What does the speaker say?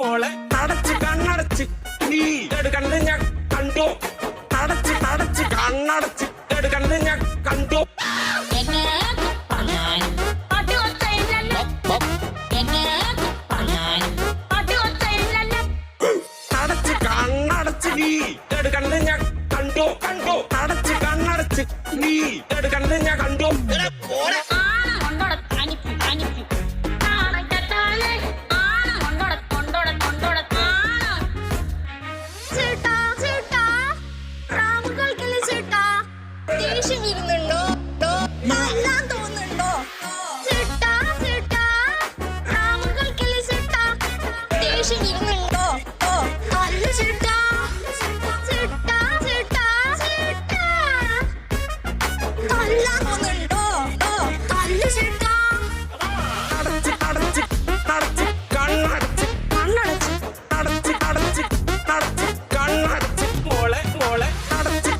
മോളെ അടച്ച് കണ്ണടച്ച് നീ കണ്ണ് ഞാൻ കണ്ടു അടച്ച് കണ്ണടച്ച് കണ്ണ് ഞാൻ കണ്ടു അടച്ച് കണ്ണടച്ച് നീ കണ്ണ് ഞാൻ കണ്ടു അടച്ച് കണ്ണടച്ച് നീ കണ്ണ് ഞാൻ കണ്ടു മോളെ മോളെ അടച്ച്